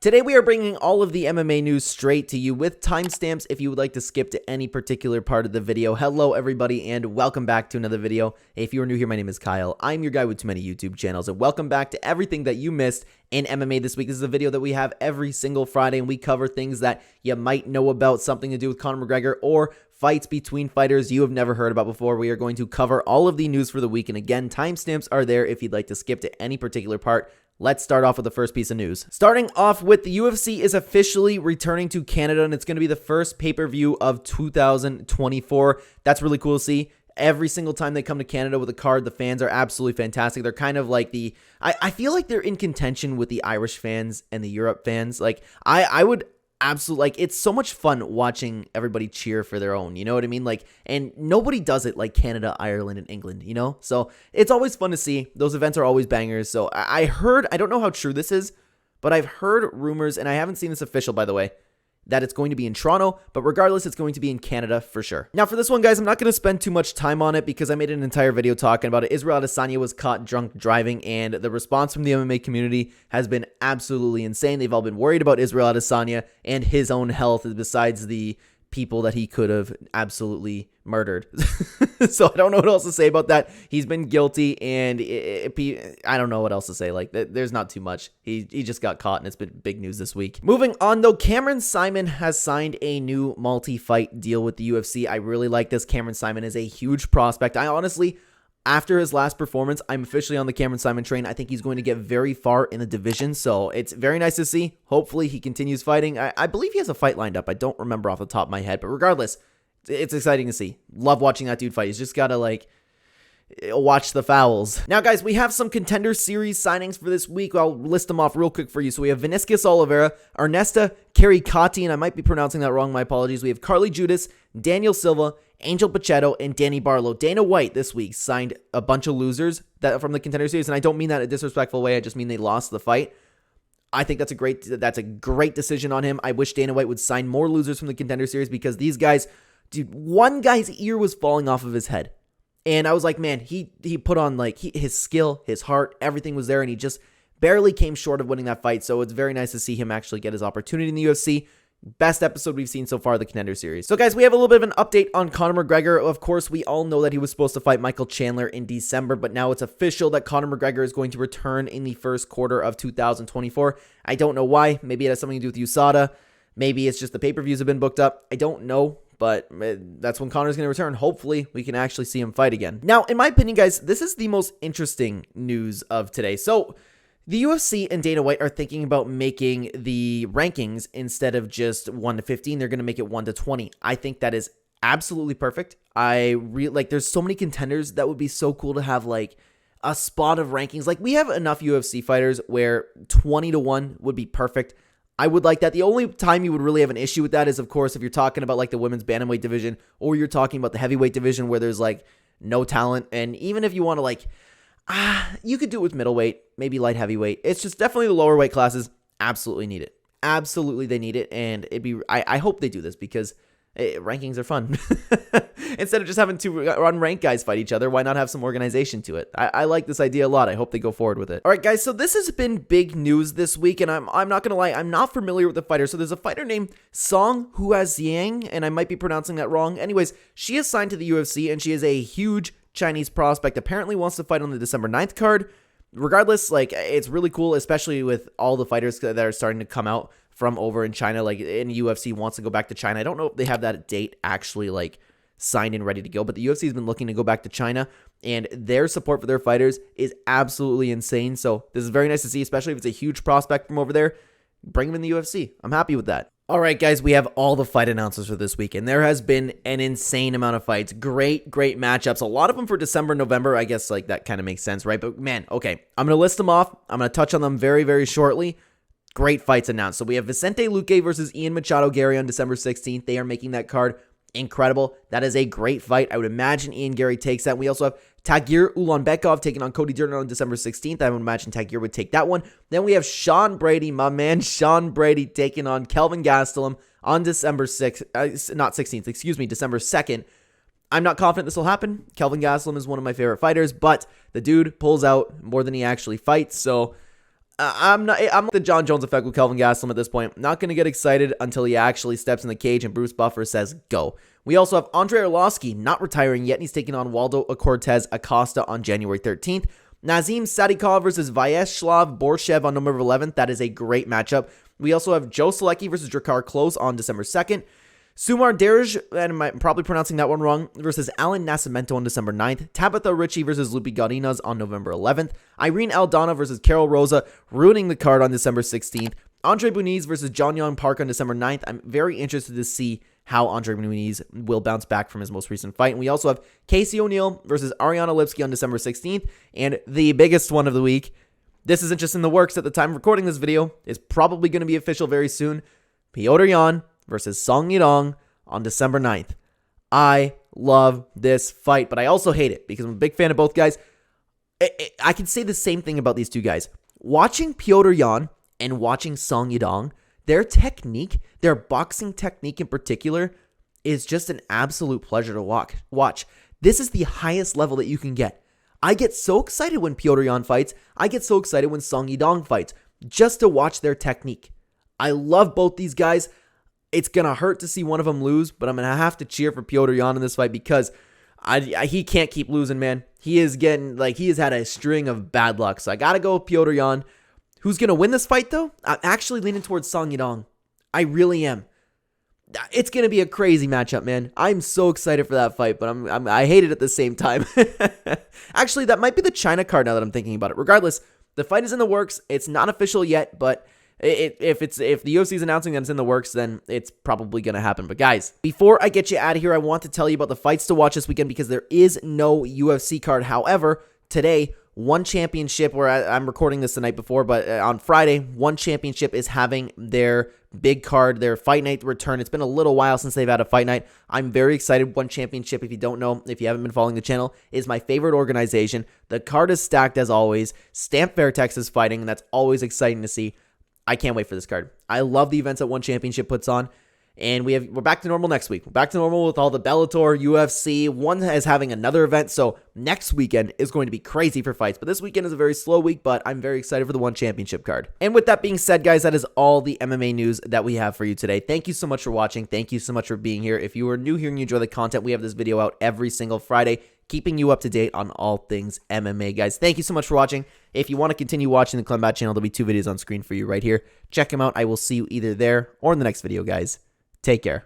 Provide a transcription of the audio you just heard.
Today we are bringing all of the MMA news straight to you with timestamps if you would like to skip to any particular part of the video. Hello everybody and welcome back to another video. If you are new here, my name is Kyle. I'm your guy with too many YouTube channels and welcome back to everything that you missed in MMA this week. This is a video that we have every single Friday and we cover things that you might know about, something to do with Conor McGregor or fights between fighters you have never heard about before. We are going to cover all of the news for the week, and again, timestamps are there if you'd like to skip to any particular part. Let's start off with the first piece of news. Starting off with the UFC is officially returning to Canada, and it's going to be the first pay-per-view of 2024. That's really cool to see. Every single time they come to Canada with a card, the fans are absolutely fantastic. They're kind of like I feel like they're in contention with the Irish fans and the Europe fans. Like, I would absolutely, like, it's so much fun watching everybody cheer for their own, you know what I mean? Like, and nobody does it like Canada, Ireland, and England, you know? So it's always fun to see. Those events are always bangers. So I heard, I don't know how true this is, but I've heard rumors, and I haven't seen this official, by the way, that it's going to be in Toronto, but regardless, it's going to be in Canada for sure. Now for this one, guys, I'm not going to spend too much time on it because I made an entire video talking about it. Israel Adesanya was caught drunk driving, and the response from the MMA community has been absolutely insane. They've all been worried about Israel Adesanya and his own health besides the people that he could have absolutely murdered. So I don't know what else to say about that. He's been guilty, and I don't know what else to say. Like, there's not too much. He just got caught, and it's been big news this week. Moving on, though, Cameron Saaiman has signed a new multi-fight deal with the UFC. I really like this. Cameron Saaiman is a huge prospect. I honestly, after his last performance, I'm officially on the Cameron Saaiman train. I think he's going to get very far in the division, so it's very nice to see. Hopefully, he continues fighting. I believe he has a fight lined up. I don't remember off the top of my head, but regardless, it's exciting to see. Love watching that dude fight. He's just got to, like, watch the fouls. Now, guys, we have some Contender Series signings for this week. I'll list them off real quick for you. So we have Vinicius Oliveira, Ernesta Caricati, and I might be pronouncing that wrong. My apologies. We have Carly Judas, Daniel Silva, Angel Pachetto, and Danny Barlow. Dana White this week signed a bunch of losers from the Contender Series, and I don't mean that in a disrespectful way. I just mean they lost the fight. I think that's a great decision on him. I wish Dana White would sign more losers from the Contender Series because these guys, dude, one guy's ear was falling off of his head. And I was like, man, he put on, like, his skill, his heart, everything was there, and he just barely came short of winning that fight. So it's very nice to see him actually get his opportunity in the UFC. Best episode we've seen so far of the Contender Series. So, guys, we have a little bit of an update on Conor McGregor. Of course, we all know that he was supposed to fight Michael Chandler in December, but now it's official that Conor McGregor is going to return in the first quarter of 2024. I don't know why. Maybe it has something to do with USADA. Maybe it's just the pay-per-views have been booked up. I don't know. But that's when Conor's going to return. Hopefully, we can actually see him fight again. Now, in my opinion, guys, this is the most interesting news of today. So, the UFC and Dana White are thinking about making the rankings instead of just 1 to 15. They're going to make it 1 to 20. I think that is absolutely perfect. There's so many contenders that would be so cool to have, like, a spot of rankings. Like, we have enough UFC fighters where 20 to 1 would be perfect. I would like that. The only time you would really have an issue with that is, of course, if you're talking about, like, the women's bantamweight division, or you're talking about the heavyweight division where there's, like, no talent. And even if you want to, like, you could do it with middleweight, maybe light heavyweight. It's just definitely the lower weight classes absolutely need it. Absolutely, they need it. And I hope they do this because rankings are fun. Instead of just having two unranked guys fight each other, why not have some organization to it? I like this idea a lot. I hope they go forward with it. All right, guys, so this has been big news this week, and I'm not going to lie, I'm not familiar with the fighter. So there's a fighter named Song Huaziang, and I might be pronouncing that wrong. Anyways, she is signed to the UFC, and she is a huge Chinese prospect. Apparently wants to fight on the December 9th card. Regardless, like, it's really cool, especially with all the fighters that are starting to come out from over in China. Like, in UFC wants to go back to China. I don't know if they have that date actually, like, signed and ready to go, but the UFC has been looking to go back to China, and their support for their fighters is absolutely insane. So this is very nice to see, especially if it's a huge prospect from over there. Bring him in the UFC. I'm happy with that. All right, guys, we have all the fight announcements for this week, and there has been an insane amount of fights. Great matchups. A lot of them for December, November. I guess, like, that kind of makes sense, right? But, man, okay, I'm going to list them off. I'm going to touch on them very, very shortly. Great fights announced. So we have Vicente Luque versus Ian Machado Gary on December 16th. They are making that card incredible. That is a great fight. I would imagine Ian Gary takes that. We also have Tagir Ulanbekov taking on Cody Durden on December 16th. I would imagine Tagir would take that one. Then we have Sean Brady, my man Sean Brady, taking on Kelvin Gastelum on December 6th, not 16th, excuse me, December 2nd. I'm not confident this will happen. Kelvin Gastelum is one of my favorite fighters, but the dude pulls out more than he actually fights, so I'm the John Jones effect with Kelvin Gastelum at this point. Not going to get excited until he actually steps in the cage and Bruce Buffer says go. We also have Andrei Arlovski not retiring yet, and he's taking on Waldo Cortez Acosta on January 13th. Nazim Sadikov versus Vyacheslav Bourquechop on November 11th. That is a great matchup. We also have Joe Selecki versus Drakkar Klose on December 2nd. Sumar Derj, and I'm probably pronouncing that one wrong, versus Alan Nascimento on December 9th. Tabitha Ritchie versus Lupi Garinas on November 11th. Irene Aldana versus Carol Rosa, ruining the card on December 16th. Andre Muniz versus John Young Park on December 9th. I'm very interested to see how Andre Muniz will bounce back from his most recent fight. And we also have Casey O'Neill versus Ariana Lipski on December 16th. And the biggest one of the week, this isn't just in the works at the time of recording this video, is probably going to be official very soon. Petr Yan versus Song Yadong on December 9th. I love this fight, but I also hate it because I'm a big fan of both guys. I can say the same thing about these two guys. Watching Petr Yan and watching Song Yadong, their technique, their boxing technique in particular, is just an absolute pleasure to watch. This is the highest level that you can get. I get so excited when Petr Yan fights. I get so excited when Song Yadong fights, just to watch their technique. I love both these guys. It's going to hurt to see one of them lose, but I'm going to have to cheer for Petr Yan in this fight because he can't keep losing, man. He has had a string of bad luck, so I got to go with Petr Yan. Who's going to win this fight, though? I'm actually leaning towards Song Yadong. I really am. It's going to be a crazy matchup, man. I'm so excited for that fight, but I hate it at the same time. Actually, that might be the China card now that I'm thinking about it. Regardless, the fight is in the works. It's not official yet, but if the UFC is announcing that it's in the works, then it's probably going to happen. But guys, before I get you out of here, I want to tell you about the fights to watch this weekend because there is no UFC card. However, today, One Championship, where I'm recording this the night before, but on Friday, One Championship is having their big card, their Fight Night return. It's been a little while since they've had a Fight Night. I'm very excited. One Championship, if you don't know, if you haven't been following the channel, is my favorite organization. The card is stacked as always. Stamp Fairtex is fighting, and that's always exciting to see. I can't wait for this card. I love the events that One Championship puts on. And we're back to normal next week. We're back to normal with all the Bellator, UFC. One is having another event, so next weekend is going to be crazy for fights. But this weekend is a very slow week, but I'm very excited for the One Championship card. And with that being said, guys, that is all the MMA news that we have for you today. Thank you so much for watching. Thank you so much for being here. If you are new here and you enjoy the content, we have this video out every single Friday, keeping you up to date on all things MMA, guys. Thank you so much for watching. If you want to continue watching the Clenbat channel, there'll be 2 videos on screen for you right here. Check them out. I will see you either there or in the next video, guys. Take care.